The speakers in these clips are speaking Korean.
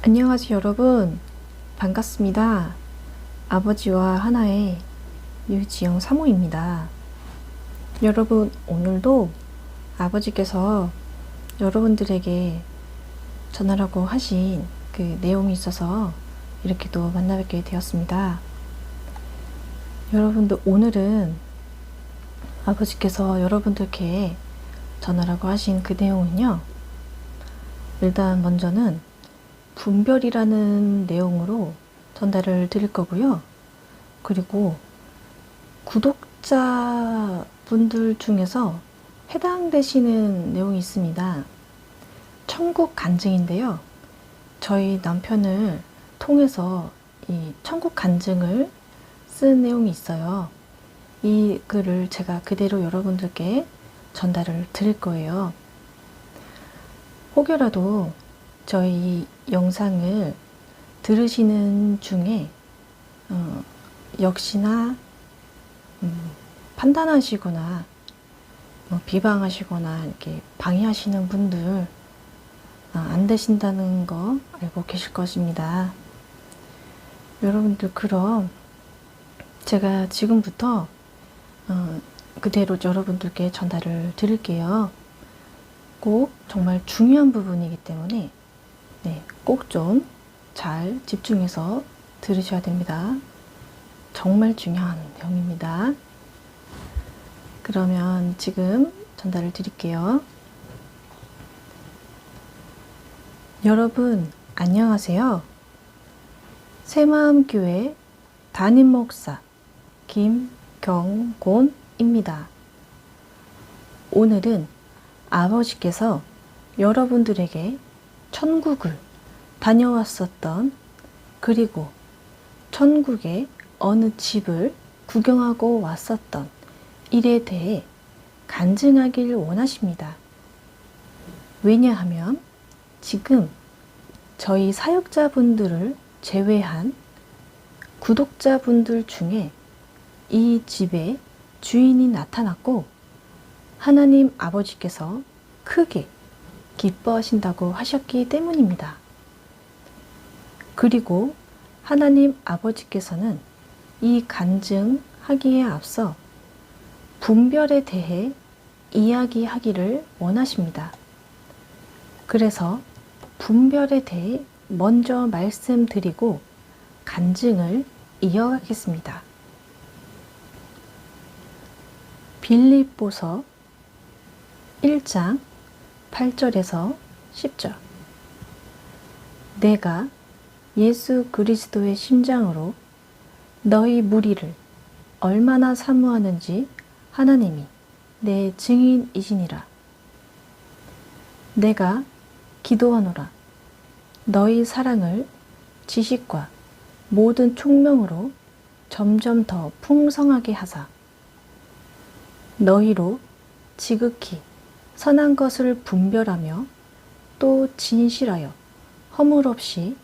안녕하세요, 여러분. 반갑습니다. 아버지와 하나의 유지영 사모입니다. 여러분, 오늘도 아버지께서 여러분들에게 전하라고 하신 그 내용이 있어서 이렇게 또 만나뵙게 되었습니다. 여러분들, 오늘은 아버지께서 여러분들께 전하라고 하신 그 내용은요, 일단 먼저는 분별이라는 내용으로 전달을 드릴 거고요. 그리고 구독자분들 중에서 해당되시는 내용이 있습니다. 천국 간증인데요. 저희 남편을 통해서 이 천국 간증을 쓴 내용이 있어요. 이 글을 제가 그대로 여러분들께 전달을 드릴 거예요. 혹여라도 저희 영상을 들으시는 중에 역시나 판단하시거나 비방하시거나 이렇게 방해하시는 분들 안 되신다는 거 알고 계실 것입니다. 여러분들, 그럼 제가 지금부터 그대로 여러분들께 전달을 드릴게요. 꼭 정말 중요한 부분이기 때문에 꼭 좀 잘 집중해서 들으셔야 됩니다. 정말 중요한 내용입니다. 그러면 지금 전달을 드릴게요. 여러분, 안녕하세요. 새마음교회 담임 목사 김경곤입니다. 오늘은 아버지께서 여러분들에게 천국을 다녀왔었던, 그리고 천국의 어느 집을 구경하고 왔었던 일에 대해 간증하길 원하십니다. 왜냐하면 지금 저희 사역자분들을 제외한 구독자분들 중에 이 집의 주인이 나타났고 하나님 아버지께서 크게 기뻐하신다고 하셨기 때문입니다. 그리고 하나님 아버지께서는 이 간증하기에 앞서 분별에 대해 이야기하기를 원하십니다. 그래서 분별에 대해 먼저 말씀드리고 간증을 이어가겠습니다. 빌립보서 1장 8절에서 10절. 내가 예수 그리스도의 심장으로 너희 무리를 얼마나 사모하는지 하나님이 내 증인이시니라. 내가 기도하노라. 너희 사랑을 지식과 모든 총명으로 점점 더 풍성하게 하사 너희로 지극히 선한 것을 분별하며 또 진실하여 허물 없이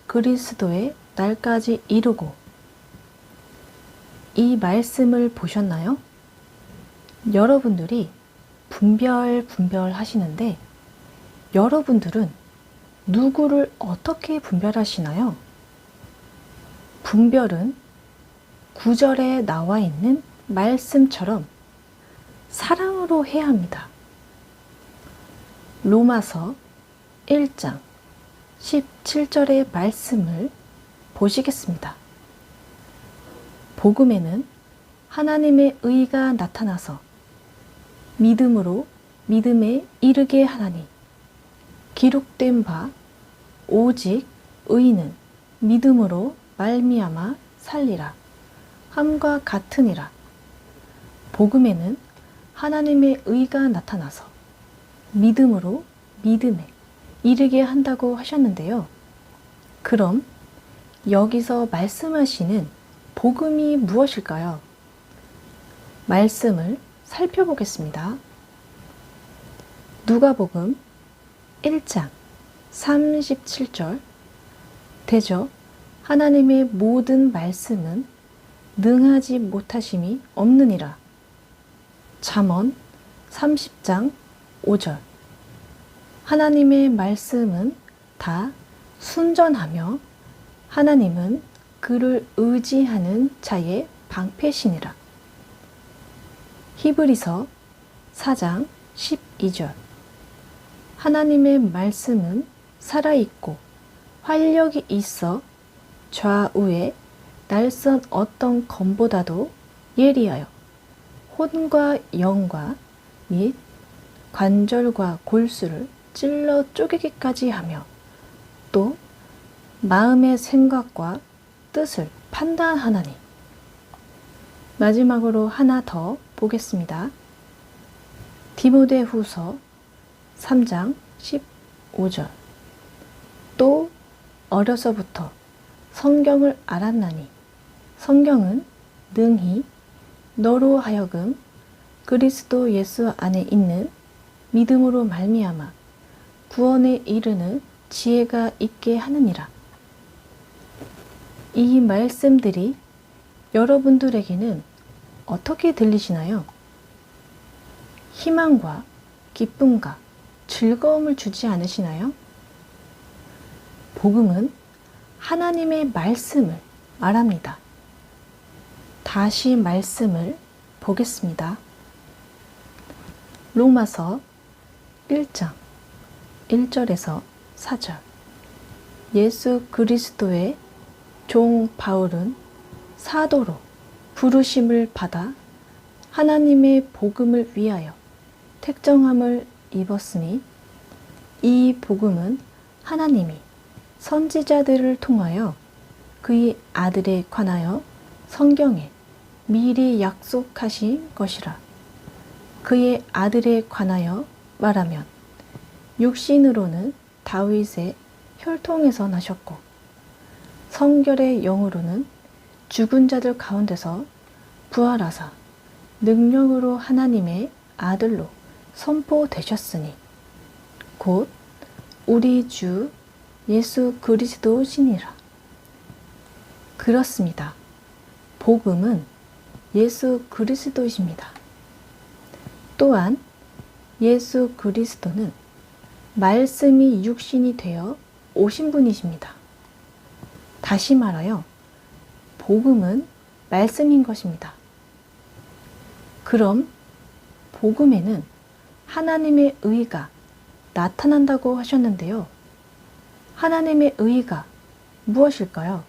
그리스도의 날까지 이루고. 이 말씀을 보셨나요? 여러분들이 분별 하시는데 여러분들은 누구를 어떻게 분별하시나요? 분별은 9절에 나와 있는 말씀처럼 사랑으로 해야 합니다. 로마서 1장 17절의 말씀을 보시겠습니다. 복음에는 하나님의 의가 나타나서 믿음으로 믿음에 이르게 하나니 기록된 바 오직 의인은 믿음으로 말미암아 살리라 함과 같으니라. 복음에는 하나님의 의가 나타나서 믿음으로 믿음에 이르게 한다고 하셨는데요. 그럼 여기서 말씀하시는 복음이 무엇일까요? 말씀을 살펴보겠습니다. 누가복음 1장 37절. 대저 하나님의 모든 말씀은 능하지 못하심이 없느니라. 잠언 30장 5절. 하나님의 말씀은 다 순전하며 하나님은 그를 의지하는 자의 방패시니라. 히브리서 4장 12절. 하나님의 말씀은 살아있고 활력이 있어 좌우에 날선 어떤 검보다도 예리하여 혼과 영과 및 관절과 골수를 찔러 쪼개기까지 하며 또 마음의 생각과 뜻을 판단하나니. 마지막으로 하나 더 보겠습니다. 디모데후서 3장 15절. 또 어려서부터 성경을 알았나니 성경은 능히 너로 하여금 그리스도 예수 안에 있는 믿음으로 말미암아 구원에 이르는 지혜가 있게 하느니라. 이 말씀들이 여러분들에게는 어떻게 들리시나요? 희망과 기쁨과 즐거움을 주지 않으시나요? 복음은 하나님의 말씀을 말합니다. 다시 말씀을 보겠습니다. 로마서 1장 1절에서 4절. 예수 그리스도의 종 바울은 사도로 부르심을 받아 하나님의 복음을 위하여 택정함을 입었으니 이 복음은 하나님이 선지자들을 통하여 그의 아들에 관하여 성경에 미리 약속하신 것이라. 그의 아들에 관하여 말하면 육신으로는 다윗의 혈통에서 나셨고 성결의 영으로는 죽은 자들 가운데서 부활하사 능력으로 하나님의 아들로 선포되셨으니 곧 우리 주 예수 그리스도시니라. 그렇습니다. 복음은 예수 그리스도이십니다. 또한 예수 그리스도는 말씀이 육신이 되어 오신 분이십니다. 다시 말하여 복음은 말씀인 것입니다. 그럼 복음에는 하나님의 의가 나타난다고 하셨는데요. 하나님의 의가 무엇일까요?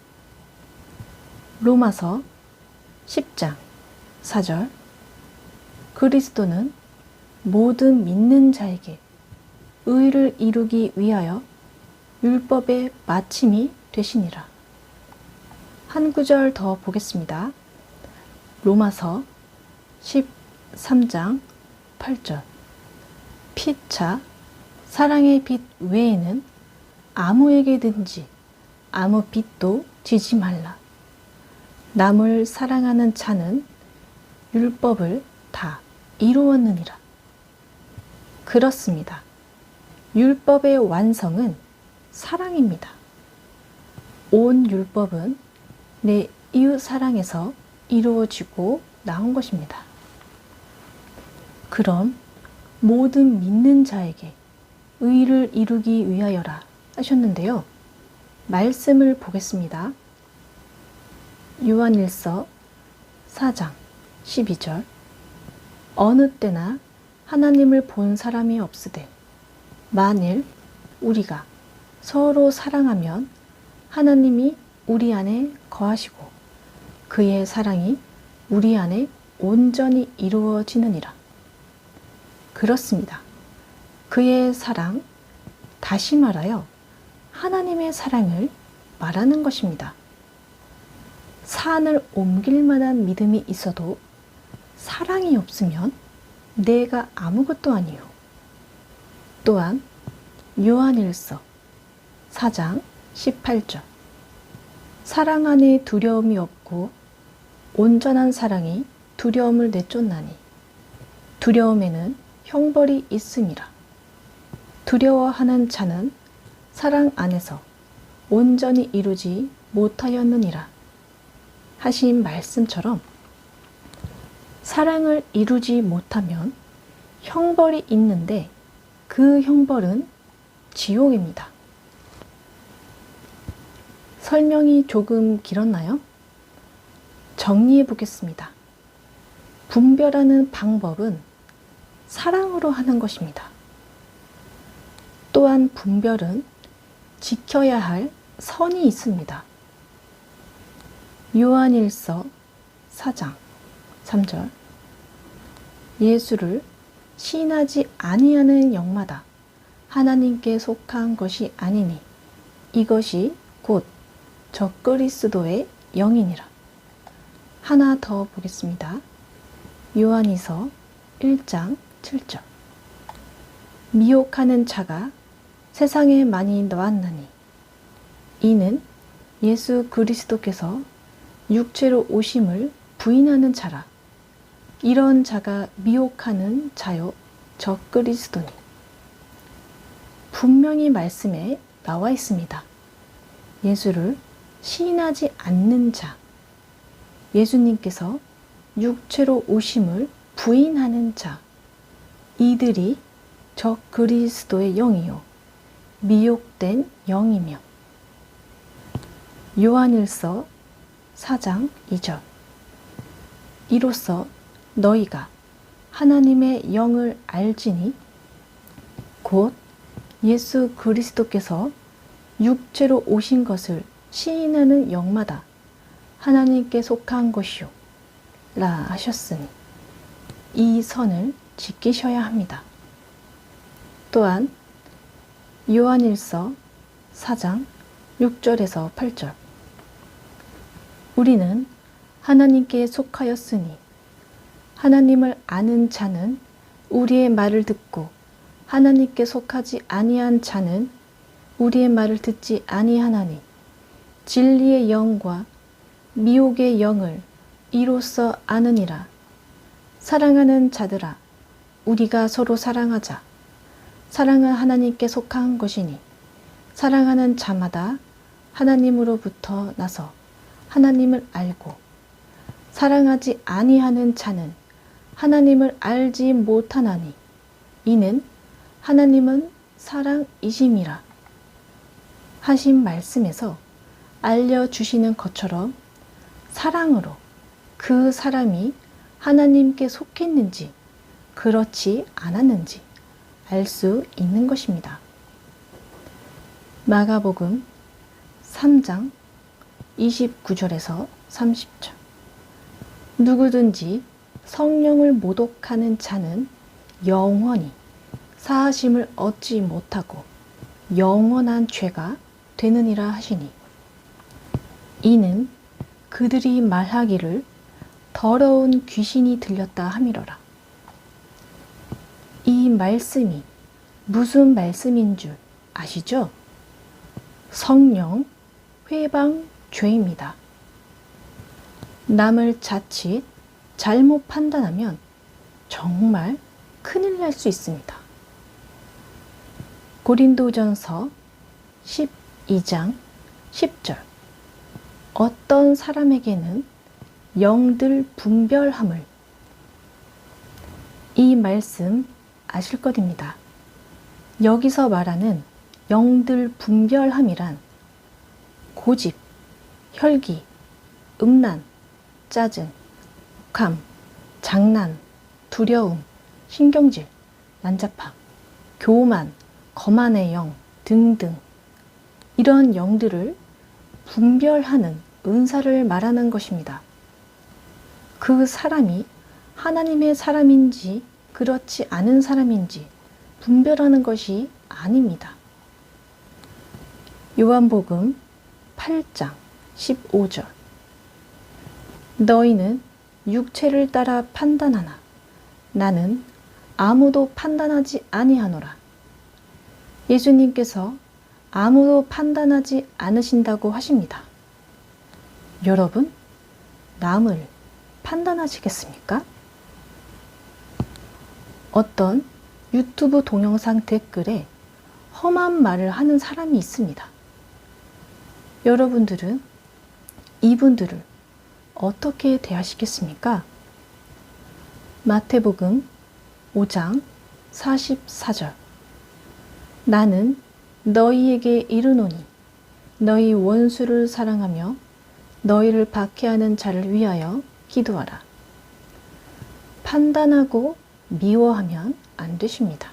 로마서 10장 4절. 그리스도는 모든 믿는 자에게 의를 이루기 위하여 율법의 마침이 되시니라. 한 구절 더 보겠습니다. 로마서 13장 8절. 피차 사랑의 빛 외에는 아무에게든지 아무 빛도 지지 말라. 남을 사랑하는 자는 율법을 다 이루었느니라. 그렇습니다. 율법의 완성은 사랑입니다. 온 율법은 내 이웃 사랑에서 이루어지고 나온 것입니다. 그럼 모든 믿는 자에게 의를 이루기 위하여라 하셨는데요. 말씀을 보겠습니다. 요한일서 4장 12절. 어느 때나 하나님을 본 사람이 없으되 만일 우리가 서로 사랑하면 하나님이 우리 안에 거하시고 그의 사랑이 우리 안에 온전히 이루어지느니라. 그렇습니다. 그의 사랑, 다시 말하여 하나님의 사랑을 말하는 것입니다. 산을 옮길 만한 믿음이 있어도 사랑이 없으면 내가 아무것도 아니요. 또한 요한일서 4장 18절. 사랑 안에 두려움이 없고 온전한 사랑이 두려움을 내쫓나니 두려움에는 형벌이 있음이라. 두려워하는 자는 사랑 안에서 온전히 이루지 못하였느니라 하신 말씀처럼 사랑을 이루지 못하면 형벌이 있는데 그 형벌은 지옥입니다. 설명이 조금 길었나요? 정리해 보겠습니다. 분별하는 방법은 사랑으로 하는 것입니다. 또한 분별은 지켜야 할 선이 있습니다. 요한일서 4장 3절 예수를 시인하지 아니하는 영마다 하나님께 속한 것이 아니니 이것이 곧 적그리스도의 영이니라. 하나 더 보겠습니다. 요한이서 1장 7절 미혹하는 자가 세상에 많이 나왔나니 이는 예수 그리스도께서 육체로 오심을 부인하는 자라. 이런 자가 미혹하는 자요 적그리스도니. 분명히 말씀에 나와 있습니다. 예수를 시인하지 않는 자, 예수님께서 육체로 오심을 부인하는 자, 이들이 적그리스도의 영이요 미혹된 영이며. 요한일서 4장 2절 이로써 너희가 하나님의 영을 알지니 곧 예수 그리스도께서 육체로 오신 것을 시인하는 영마다 하나님께 속한 것이요 라 하셨으니 이 선을 지키셔야 합니다. 또한 요한일서 4장 6절에서 8절 우리는 하나님께 속하였으니 하나님을 아는 자는 우리의 말을 듣고 하나님께 속하지 아니한 자는 우리의 말을 듣지 아니하나니 진리의 영과 미혹의 영을 이로써 아느니라. 사랑하는 자들아 우리가 서로 사랑하자. 사랑은 하나님께 속한 것이니 사랑하는 자마다 하나님으로부터 나서 하나님을 알고 사랑하지 아니하는 자는 하나님을 알지 못하나니 이는 하나님은 사랑이심이라 하신 말씀에서 알려주시는 것처럼 사랑으로 그 사람이 하나님께 속했는지 그렇지 않았는지 알 수 있는 것입니다. 마가복음 3장 29절에서 30절 누구든지 성령을 모독하는 자는 영원히 사하심을 얻지 못하고 영원한 죄가 되느니라 하시니 이는 그들이 말하기를 더러운 귀신이 들렸다 함이러라. 이 말씀이 무슨 말씀인 줄 아시죠? 성령 회방 죄입니다. 남을 자칫 잘못 판단하면 정말 큰일 날 수 있습니다. 고린도전서 12장 10절 어떤 사람에게는 영들 분별함을 이 말씀 아실 것입니다. 여기서 말하는 영들 분별함이란 고집, 혈기, 음란, 짜증, 독함, 장난, 두려움, 신경질, 난잡함, 교만, 거만의 영 등등 이런 영들을 분별하는 은사를 말하는 것입니다. 그 사람이 하나님의 사람인지 그렇지 않은 사람인지 분별하는 것이 아닙니다. 요한복음 8장 15절 너희는 육체를 따라 판단하나 나는 아무도 판단하지 아니하노라. 예수님께서 아무도 판단하지 않으신다고 하십니다. 여러분, 남을 판단하시겠습니까? 어떤 유튜브 동영상 댓글에 험한 말을 하는 사람이 있습니다. 여러분들은 이분들을 어떻게 대하시겠습니까? 마태복음 5장 44절 나는 너희에게 이르노니 너희 원수를 사랑하며 너희를 박해하는 자를 위하여 기도하라. 판단하고 미워하면 안 되십니다.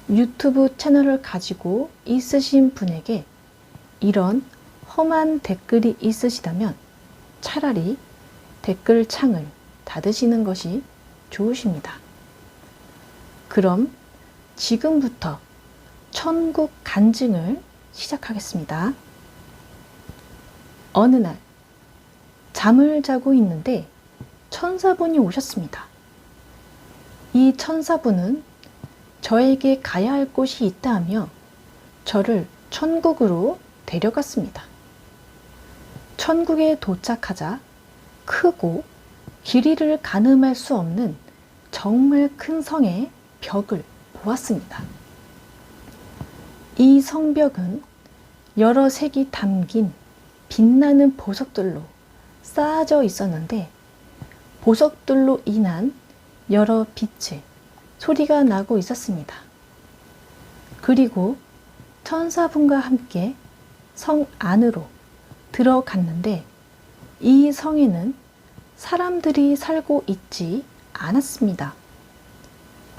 유튜브 채널을 가지고 있으신 분에게 이런 험한 댓글이 있으시다면 차라리 댓글 창을 닫으시는 것이 좋으십니다. 그럼 지금부터 천국 간증을 시작하겠습니다. 어느 날 잠을 자고 있는데 천사분이 오셨습니다. 이 천사분은 저에게 가야 할 곳이 있다 하며 저를 천국으로 데려갔습니다. 천국에 도착하자 크고 길이를 가늠할 수 없는 정말 큰 성의 벽을 보았습니다. 이 성벽은 여러 색이 담긴 빛나는 보석들로 쌓아져 있었는데 보석들로 인한 여러 빛의 소리가 나고 있었습니다. 그리고 천사분과 함께 성 안으로 들어갔는데 이 성에는 사람들이 살고 있지 않았습니다.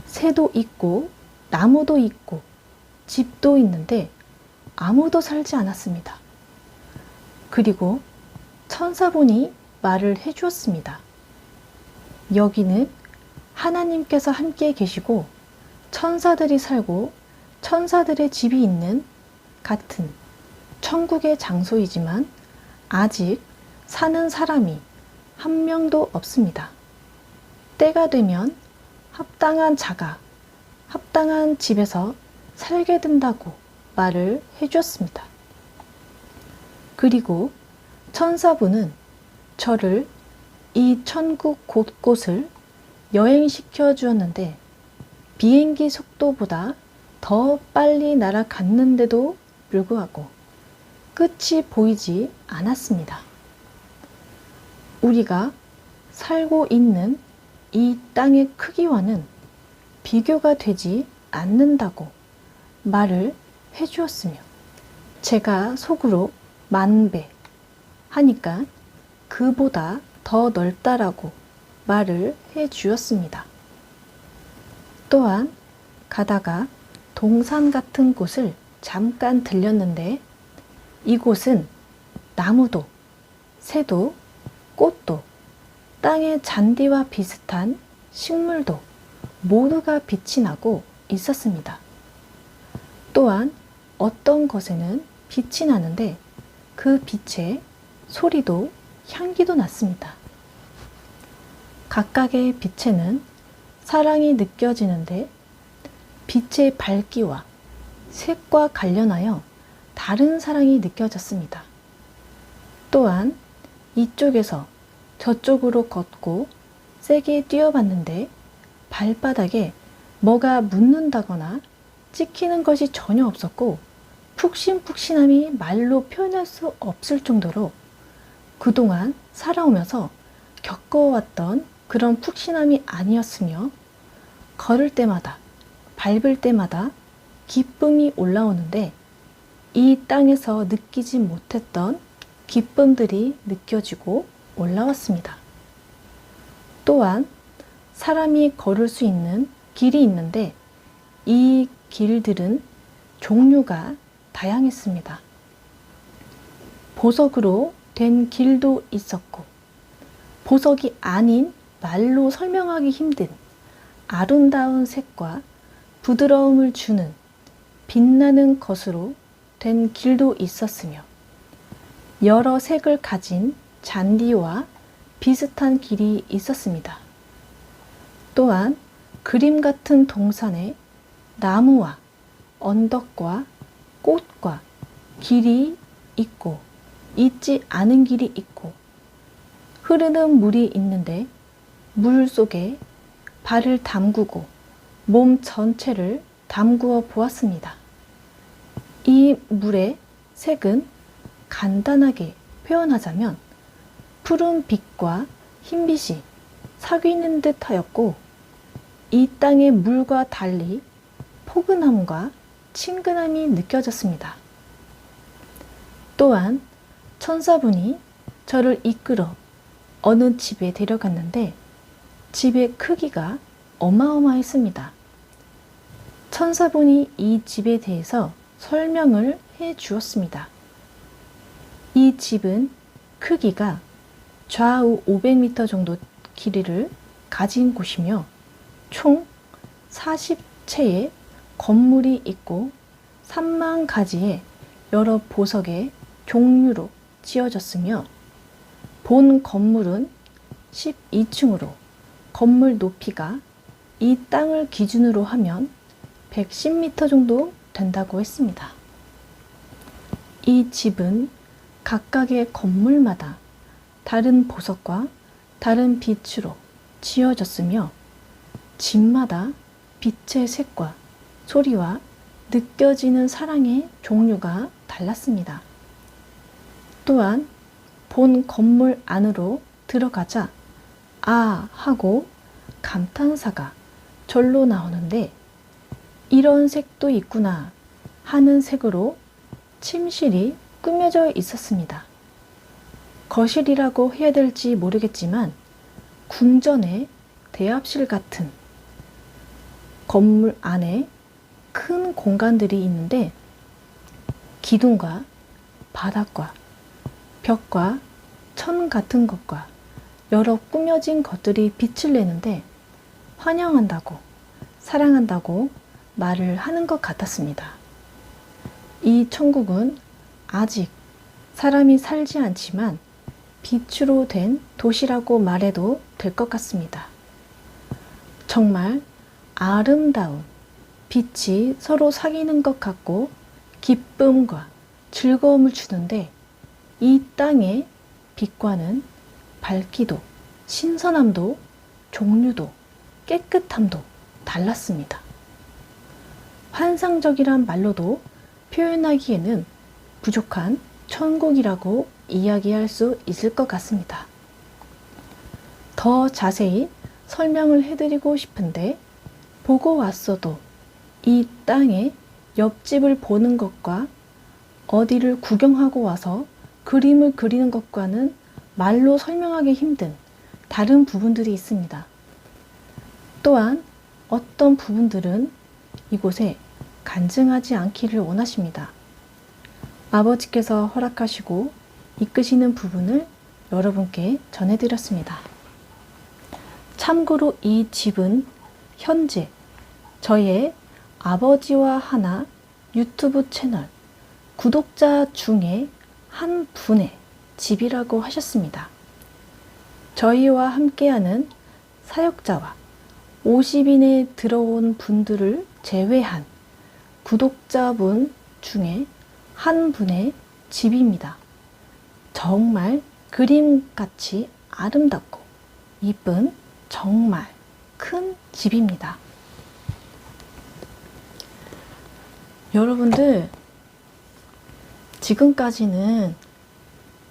새도 있고 나무도 있고 집도 있는데 아무도 살지 않았습니다. 그리고 천사분이 말을 해주었습니다. 여기는 하나님께서 함께 계시고 천사들이 살고 천사들의 집이 있는 같은 천국의 장소이지만 아직 사는 사람이 한 명도 없습니다. 때가 되면 합당한 자가 합당한 집에서 살게 된다고 말을 해주었습니다. 그리고 천사분은 저를 이 천국 곳곳을 여행시켜 주었는데 비행기 속도보다 더 빨리 날아갔는데도 불구하고 끝이 보이지 않았습니다. 우리가 살고 있는 이 땅의 크기와는 비교가 되지 않는다고 말을 해주었으며 제가 속으로 만배 하니까 그보다 더 넓다라고 말을 해주었습니다. 또한 가다가 동산 같은 곳을 잠깐 들렸는데 이곳은 나무도 새도 꽃도 땅의 잔디와 비슷한 식물도 모두가 빛이 나고 있었습니다. 또한 어떤 것에는 빛이 나는데 그 빛에 소리도 향기도 났습니다. 각각의 빛에는 사랑이 느껴지는데 빛의 밝기와 색과 관련하여 다른 사랑이 느껴졌습니다. 또한 이쪽에서 저쪽으로 걷고 세게 뛰어봤는데 발바닥에 뭐가 묻는다거나 찍히는 것이 전혀 없었고 푹신푹신함이 말로 표현할 수 없을 정도로 그동안 살아오면서 겪어왔던 그런 푹신함이 아니었으며 걸을 때마다 밟을 때마다 기쁨이 올라오는데 이 땅에서 느끼지 못했던 기쁨들이 느껴지고 올라왔습니다. 또한 사람이 걸을 수 있는 길이 있는데 이 길들은 종류가 다양했습니다. 보석으로 된 길도 있었고 보석이 아닌 말로 설명하기 힘든 아름다운 색과 부드러움을 주는 빛나는 것으로 된 길도 있었으며 여러 색을 가진 잔디와 비슷한 길이 있었습니다. 또한 그림 같은 동산에 나무와 언덕과 꽃과 길이 있고 있지 않은 길이 있고 흐르는 물이 있는데 물 속에 발을 담그고 몸 전체를 담그어 보았습니다. 이 물의 색은 간단하게 표현하자면 푸른 빛과 흰빛이 사귀는 듯 하였고 이 땅의 물과 달리 포근함과 친근함이 느껴졌습니다. 또한 천사분이 저를 이끌어 어느 집에 데려갔는데 집의 크기가 어마어마했습니다. 천사분이 이 집에 대해서 설명을 해 주었습니다. 이 집은 크기가 좌우 500m 정도 길이를 가진 곳이며 총 40채의 건물이 있고 3만 가지의 여러 보석의 종류로 지어졌으며 본 건물은 12층으로 건물 높이가 이 땅을 기준으로 하면 110m 정도 된다고 했습니다. 이 집은 각각의 건물마다 다른 보석과 다른 빛으로 지어졌으며 집마다 빛의 색과 소리와 느껴지는 사랑의 종류가 달랐습니다. 또한 본 건물 안으로 들어가자 아 하고 감탄사가 절로 나오는데 이런 색도 있구나 하는 색으로 침실이 꾸며져 있었습니다. 거실이라고 해야 될지 모르겠지만 궁전의 대합실 같은 건물 안에 큰 공간들이 있는데 기둥과 바닥과 벽과 천 같은 것과 여러 꾸며진 것들이 빛을 내는데 환영한다고 사랑한다고 말을 하는 것 같았습니다. 이 천국은 아직 사람이 살지 않지만 빛으로 된 도시라고 말해도 될 것 같습니다. 정말 아름다운 빛이 서로 사귀는 것 같고 기쁨과 즐거움을 주는데 이 땅의 빛과는 밝기도 신선함도 종류도 깨끗함도 달랐습니다. 환상적이란 말로도 표현하기에는 부족한 천국이라고 이야기할 수 있을 것 같습니다. 더 자세히 설명을 해드리고 싶은데 보고 왔어도 이 땅의 옆집을 보는 것과 어디를 구경하고 와서 그림을 그리는 것과는 말로 설명하기 힘든 다른 부분들이 있습니다. 또한 어떤 부분들은 이곳에 간증하지 않기를 원하십니다. 아버지께서 허락하시고 이끄시는 부분을 여러분께 전해드렸습니다. 참고로 이 집은 현재 저의 아버지와 하나 유튜브 채널 구독자 중에 한 분의 집이라고 하셨습니다. 저희와 함께하는 사역자와 50인에 들어온 분들을 제외한 구독자분 중에 한 분의 집입니다. 정말 그림같이 아름답고 이쁜 정말 큰 집입니다. 여러분들, 지금까지는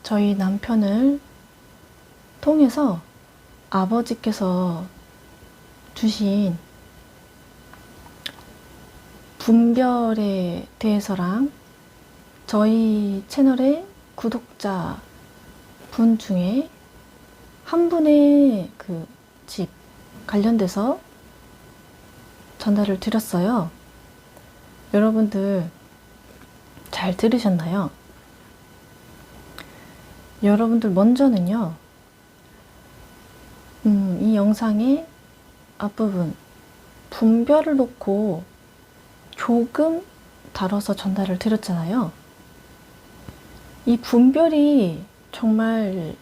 저희 남편을 통해서 아버지께서 주신 분별에 대해서랑 저희 채널의 구독자 분 중에 한 분의 그 집 관련돼서 전달을 드렸어요. 여러분들 잘 들으셨나요? 여러분들 먼저는요, 이 영상의 앞부분 분별을 놓고 조금 다뤄서 전달을 드렸잖아요. 이 분별이 정말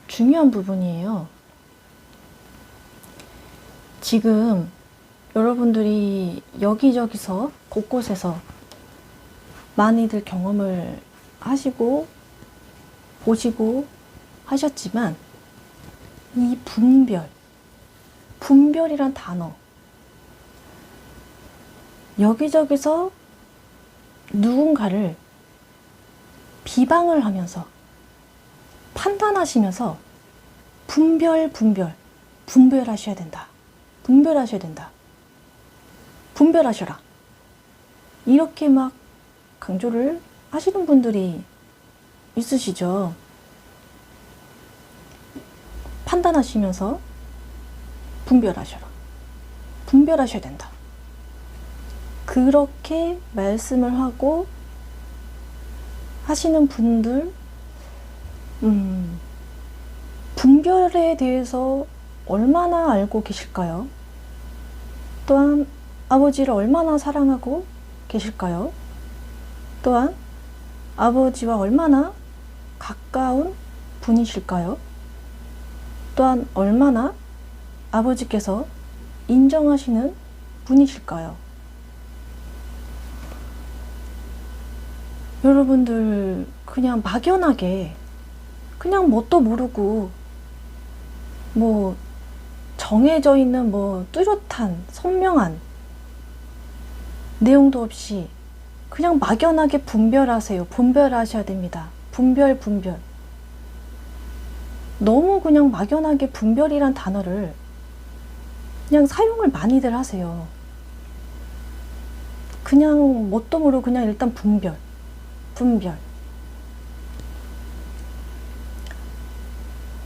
중요한 부분이에요. 지금 여러분들이 여기저기서 곳곳에서 많이들 경험을 하시고 보시고 하셨지만 이 분별이란 단어, 여기저기서 누군가를 비방을 하면서 판단하시면서 분별하셔야 된다. 분별하셔라. 이렇게 막 강조를 하시는 분들이 있으시죠? 판단하시면서 분별하셔야 된다. 그렇게 말씀을 하고 하시는 분들, 분별에 대해서 얼마나 알고 계실까요? 또한 아버지를 얼마나 사랑하고 계실까요? 또한 아버지와 얼마나 가까운 분이실까요? 또한 얼마나 아버지께서 인정하시는 분이실까요? 여러분들 그냥 막연하게 그냥 뭣도 모르고 뭐 정해져 있는 뭐 뚜렷한 선명한 내용도 없이 그냥 막연하게 분별하세요. 분별하셔야 됩니다. 분별. 너무 그냥 막연하게 분별이란 단어를 그냥 사용을 많이들 하세요. 그냥 뭣도 모르고 그냥 일단 분별.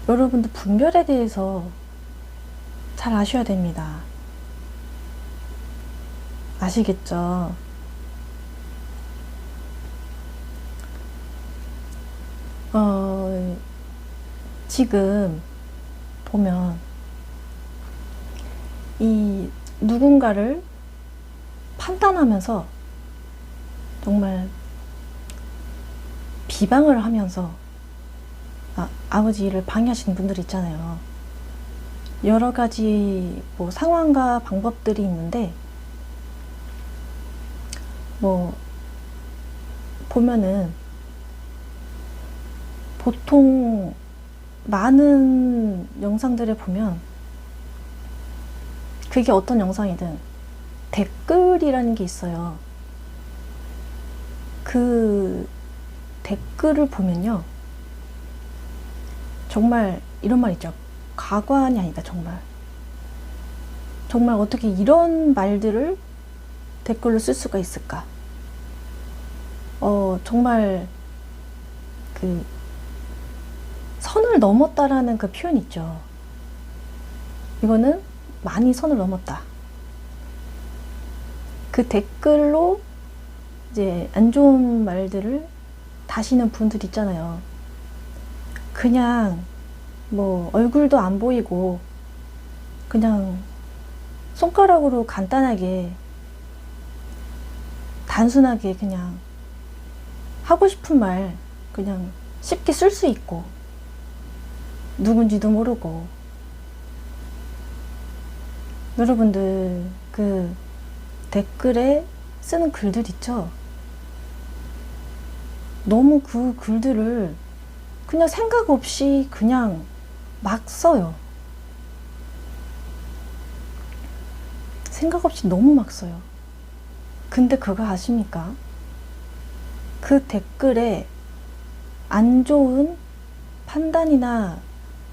여러분들 분별에 대해서 잘 아셔야 됩니다. 아시겠죠? 지금 보면 이 누군가를 판단하면서 정말 비방을 하면서 아버지 일을 방해하시는 분들 있잖아요. 여러 가지 뭐 상황과 방법들이 있는데 뭐 보면은 보통 많은 영상들을 보면 그게 어떤 영상이든 댓글이라는 게 있어요. 그 댓글을 보면요, 정말 이런 말 있죠. 가관이 아니다. 정말 어떻게 이런 말들을 댓글로 쓸 수가 있을까? 정말 그 선을 넘었다라는 그 표현 있죠. 이거는 많이 선을 넘었다. 그 댓글로 이제 안 좋은 말들을 다시는 분들 있잖아요. 그냥 뭐 얼굴도 안 보이고 그냥 손가락으로 간단하게 단순하게 그냥 하고 싶은 말 그냥 쉽게 쓸 수 있고 누군지도 모르고. 여러분들 그 댓글에 쓰는 글들 있죠? 너무 그 글들을 그냥 생각 없이 그냥 막 써요. 생각 없이 너무 막 써요. 근데 그거 아십니까? 그 댓글에 안 좋은 판단이나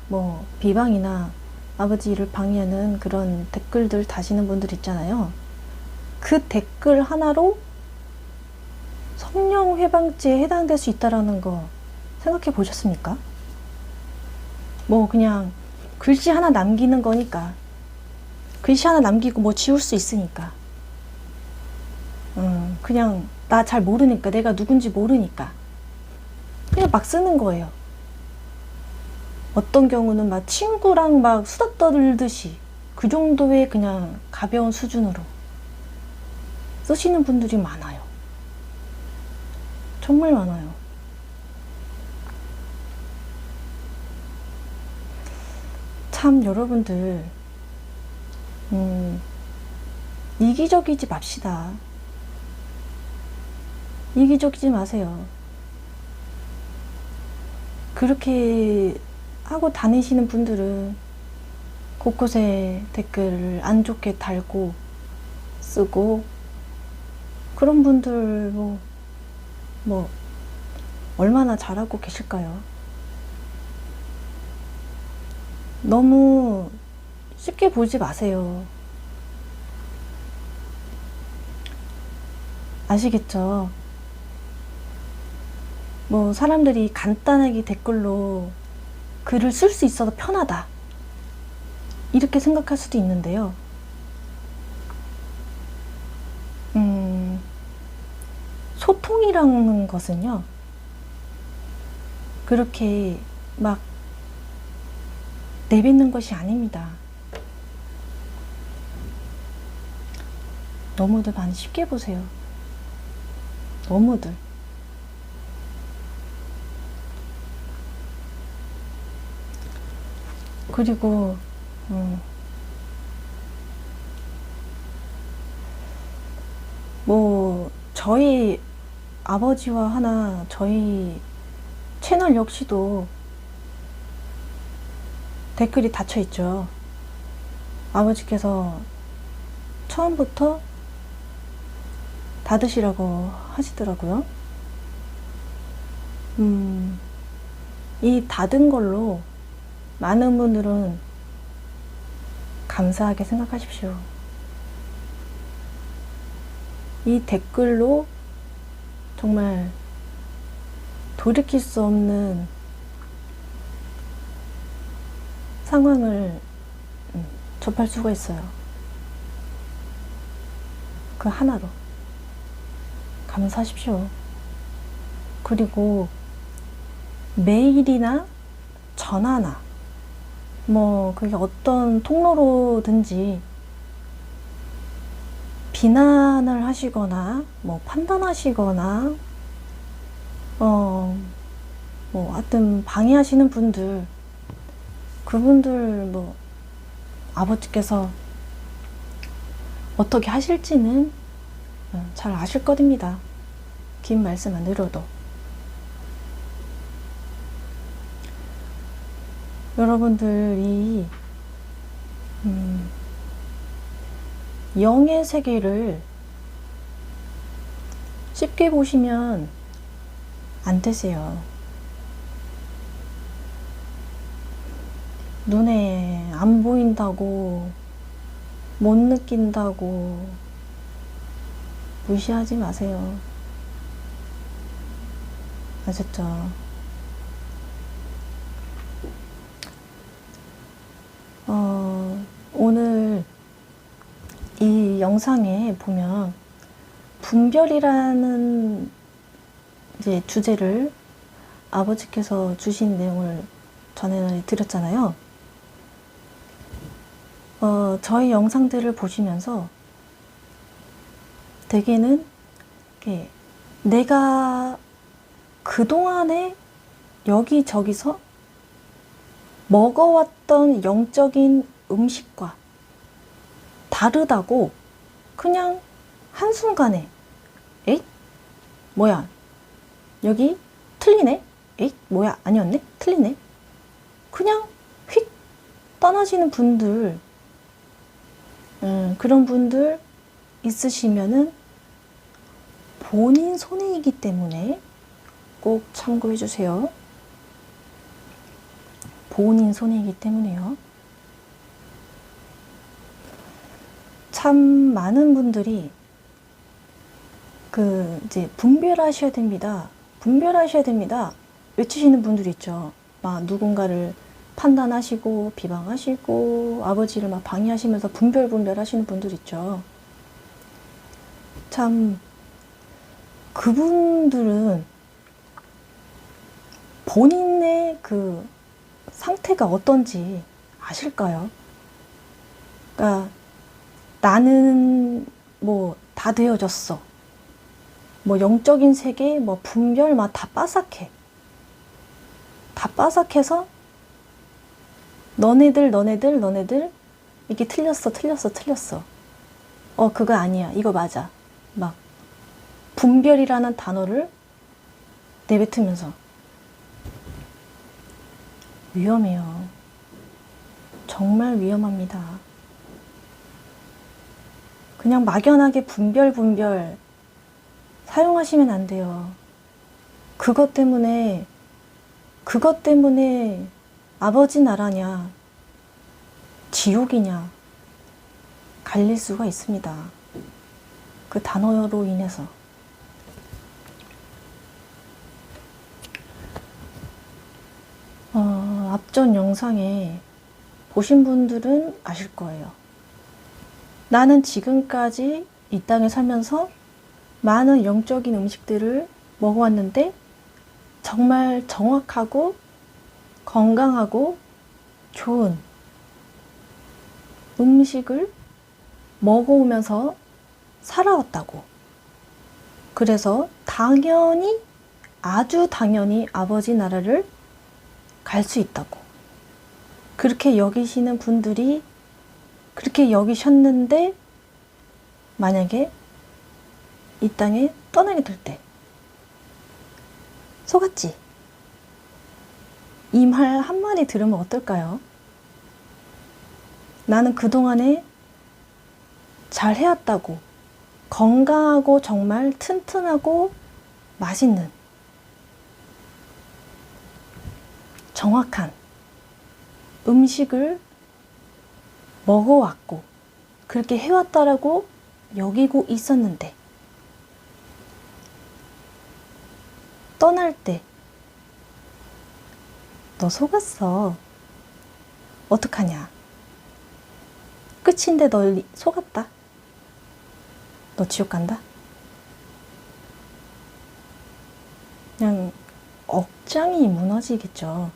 뭐 비방이나 아버지 일을 방해하는 그런 댓글들 다시는 분들 있잖아요. 그 댓글 하나로 성령 회방죄에 해당될 수 있다라는 거 생각해 보셨습니까? 뭐 그냥 글씨 하나 남기는 거니까, 글씨 하나 남기고 뭐 지울 수 있으니까, 그냥 나 잘 모르니까, 내가 누군지 모르니까 그냥 막 쓰는 거예요. 어떤 경우는 막 친구랑 막 수다 떨듯이 그 정도의 그냥 가벼운 수준으로 쓰시는 분들이 많아요. 정말 많아요. 참 여러분들 이기적이지 맙시다. 이기적이지 마세요. 그렇게 하고 다니시는 분들은 곳곳에 댓글을 안 좋게 달고 쓰고, 그런 분들 뭐 얼마나 잘하고 계실까요? 너무 쉽게 보지 마세요. 아시겠죠? 뭐 사람들이 간단하게 댓글로 글을 쓸 수 있어서 편하다 이렇게 생각할 수도 있는데요. 소통이라는 것은요, 그렇게 막 내뱉는 것이 아닙니다. 너무들 많이 쉽게 보세요. 너무들. 그리고 뭐 저희 아버지와 하나 저희 채널 역시도 댓글이 닫혀 있죠. 아버지께서 처음부터 닫으시라고 하시더라고요. 이 닫은 걸로 많은 분들은 감사하게 생각하십시오. 이 댓글로 정말 돌이킬 수 없는 상황을 접할 수가 있어요. 그 하나로. 감사하십시오. 그리고 메일이나 전화나 뭐 그게 어떤 통로로든지 비난을 하시거나 뭐 판단하시거나 뭐 하여튼 방해하시는 분들, 그분들 뭐 아버지께서 어떻게 하실지는 잘 아실 겁니다. 긴 말씀 안 드려도. 여러분들이 영의 세계를 쉽게 보시면 안 되세요. 눈에 안 보인다고, 못 느낀다고 무시하지 마세요. 아셨죠? 오늘 이 영상에 보면 분별이라는 이제 주제를 아버지께서 주신 내용을 전해드렸잖아요. 저희 영상들을 보시면서 대개는 내가 그동안에 여기저기서 먹어왔던 영적인 음식과 다르다고 그냥 한순간에 에잇? 뭐야? 여기 틀리네? 에잇? 뭐야? 아니었네? 틀리네? 그냥 휙 떠나시는 분들, 그런 분들 있으시면은 본인 손해이기 때문에 꼭 참고해 주세요. 본인 손해이기 때문에요. 참 많은 분들이 이제 분별하셔야 됩니다. 분별하셔야 됩니다. 외치시는 분들이 있죠. 막 누군가를 판단하시고 비방하시고 아버지를 막 방해하시면서 분별하시는 분들 있죠. 참 그분들은 본인의 그 상태가 어떤지 아실까요? 그러니까 나는 뭐 다 되어졌어. 뭐 영적인 세계, 뭐 분별 막 다 빠삭해. 다 빠삭해서 너네들 이게 틀렸어. 그거 아니야. 이거 맞아. 막 분별이라는 단어를 내뱉으면서 위험해요. 정말 위험합니다. 그냥 막연하게 분별 사용하시면 안 돼요. 그것 때문에 아버지 나라냐, 지옥이냐, 갈릴 수가 있습니다. 그 단어로 인해서. 앞전 영상에 보신 분들은 아실 거예요. 나는 지금까지 이 땅에 살면서 많은 영적인 음식들을 먹어왔는데 정말 정확하고 건강하고 좋은 음식을 먹어오면서 살아왔다고. 그래서 당연히, 아주 당연히 아버지 나라를 갈 수 있다고. 그렇게 여기시는 분들이 그렇게 여기셨는데 만약에 이 땅에 떠나게 될 때 속았지? 이 말 한마디 들으면 어떨까요? 나는 그동안에 잘 해왔다고. 건강하고 정말 튼튼하고 맛있는 정확한 음식을 먹어왔고 그렇게 해왔다라고 여기고 있었는데 떠날 때 너 속았어. 어떡하냐? 끝인데 너 속았다. 너 지옥 간다? 그냥 억장이 무너지겠죠.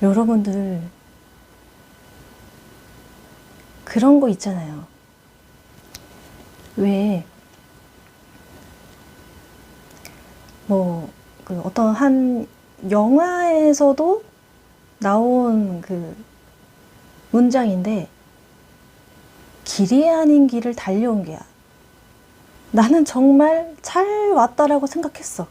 여러분들 그런 거 있잖아요. 왜 그 어떤 한 영화에서도 나온 그 문장인데 길이 아닌 길을 달려온 게야. 나는 정말 잘 왔다라고 생각했어.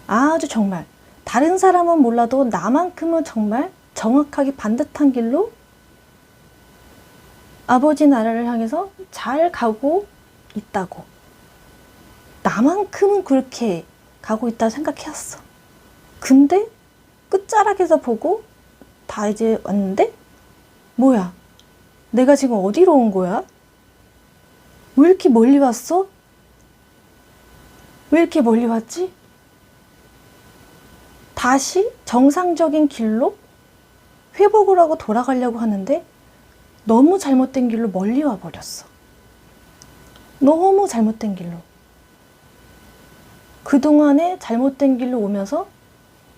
아주 정말. 다른 사람은 몰라도 나만큼은 정말 정확하게 반듯한 길로 아버지 나라를 향해서 잘 가고 있다고. 나만큼은 그렇게 가고 있다 생각했어. 근데 끝자락에서 보고 다 이제 왔는데 뭐야? 내가 지금 어디로 온 거야? 왜 이렇게 멀리 왔어? 왜 이렇게 멀리 왔지? 다시 정상적인 길로 회복을 하고 돌아가려고 하는데 너무 잘못된 길로 멀리 와버렸어. 너무 잘못된 길로. 그동안에 잘못된 길로 오면서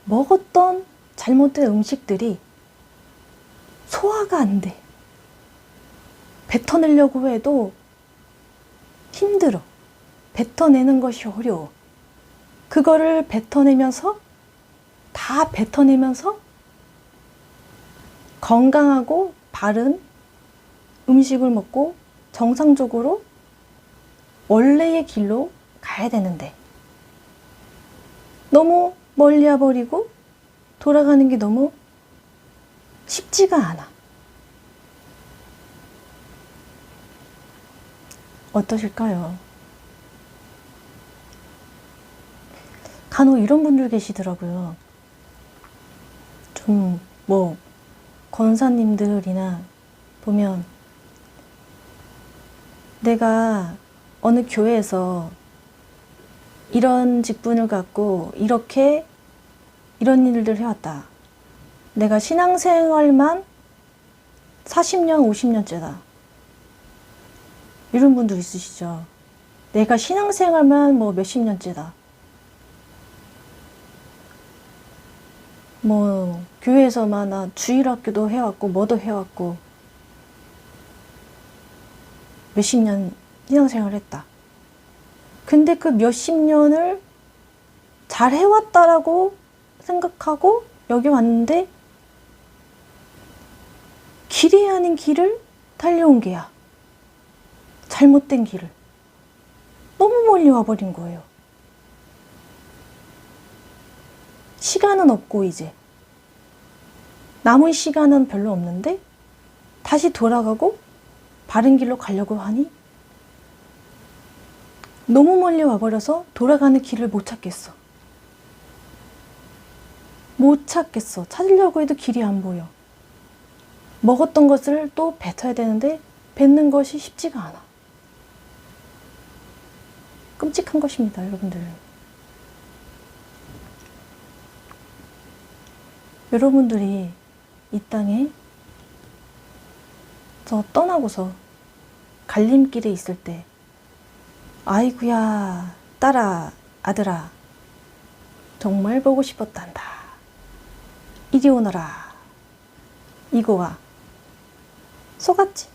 먹었던 잘못된 음식들이 소화가 안 돼. 뱉어내려고 해도 힘들어. 뱉어내는 것이 어려워. 그거를 뱉어내면서 다 뱉어내면서 건강하고 바른 음식을 먹고 정상적으로 원래의 길로 가야 되는데 너무 멀리 와버리고 돌아가는 게 너무 쉽지가 않아. 어떠실까요? 간혹 이런 분들 계시더라고요. 좀 권사님들이나 보면 내가 어느 교회에서 이런 직분을 갖고 이런 일들 해왔다. 내가 신앙생활만 40년, 50년째다. 이런 분들 있으시죠. 내가 신앙생활만 몇십 년째다. 교회에서만 나 주일학교도 해왔고 뭐도 해왔고 몇십 년 신앙생활을 했다. 근데 그 몇십 년을 잘 해왔다라고 생각하고 여기 왔는데 길이 아닌 길을 달려온 게야. 잘못된 길을. 너무 멀리 와버린 거예요. 시간은 없고 이제 남은 시간은 별로 없는데 다시 돌아가고 바른 길로 가려고 하니 너무 멀리 와버려서 돌아가는 길을 못 찾겠어. 못 찾겠어. 찾으려고 해도 길이 안 보여. 먹었던 것을 또 뱉어야 되는데 뱉는 것이 쉽지가 않아. 끔찍한 것입니다, 여러분들. 여러분들이 이 땅에 저 떠나고서 갈림길에 있을 때 아이구야 딸아 아들아 정말 보고 싶었단다. 이리 오너라. 이거 와. 속았지?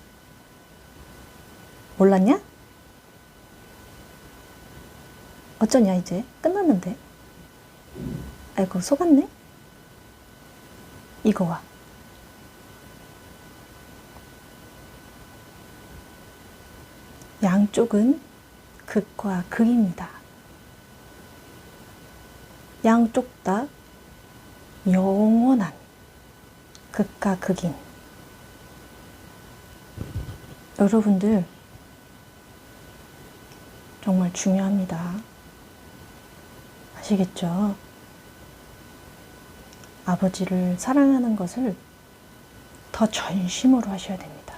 몰랐냐? 어쩌냐 이제 끝났는데. 아이고 속았네. 이거 와. 양쪽은 극과 극입니다. 양쪽 다 영원한 극과 극인 여러분들 정말 중요합니다. 아시겠죠? 아버지를 사랑하는 것을 더 전심으로 하셔야 됩니다.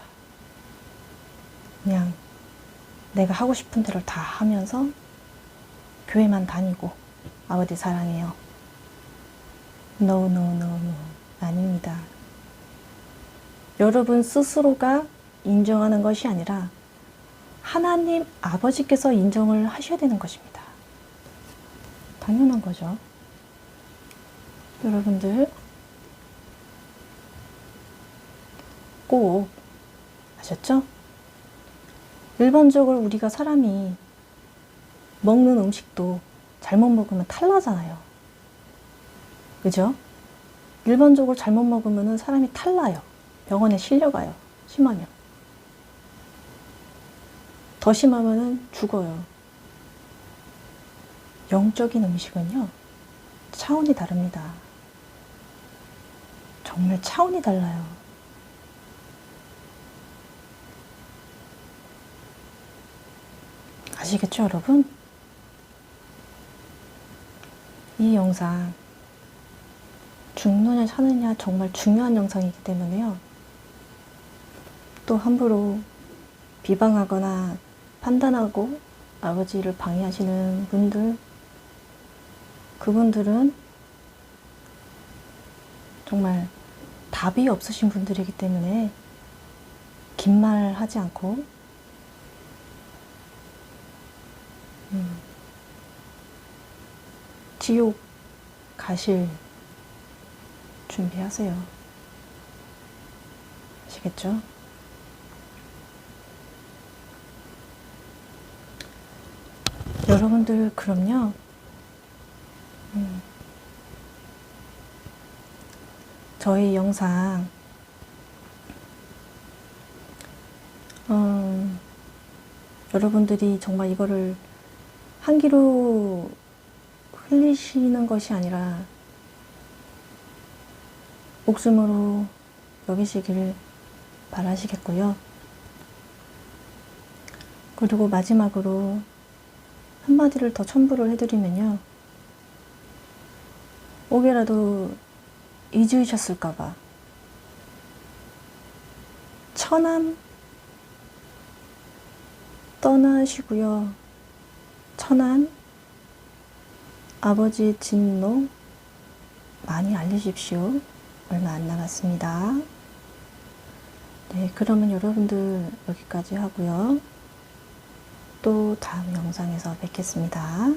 그냥 내가 하고 싶은 대로 다 하면서 교회만 다니고 아버지 사랑해요. No, no, no, no. 아닙니다. 여러분 스스로가 인정하는 것이 아니라 하나님 아버지께서 인정을 하셔야 되는 것입니다. 당연한 거죠. 여러분들 꼭 아셨죠? 일반적으로 우리가 사람이 먹는 음식도 잘못 먹으면 탈나잖아요. 그죠? 일반적으로 잘못 먹으면 사람이 탈나요. 병원에 실려가요. 심하면. 더 심하면 죽어요. 영적인 음식은요, 차원이 다릅니다. 정말 차원이 달라요. 아시겠죠, 여러분? 이 영상 죽느냐 사느냐 정말 중요한 영상이기 때문에요. 또 함부로 비방하거나 판단하고 아버지를 방해하시는 분들, 그분들은 정말 답이 없으신 분들이기 때문에 긴 말 하지 않고 지옥 가실 준비하세요. 아시겠죠? 여러분들 그럼요. 저희 영상 여러분들이 정말 이거를 한 귀로 흘리시는 것이 아니라 목숨으로 여기시길 바라시겠고요. 그리고 마지막으로 한마디를 더 첨부를 해드리면요. 혹여라도 잊으셨을까봐 천암 떠나시고요. 천안 아버지의 진노 많이 알리십시오. 얼마 안 남았습니다. 네, 그러면 여러분들 여기까지 하고요. 또 다음 영상에서 뵙겠습니다.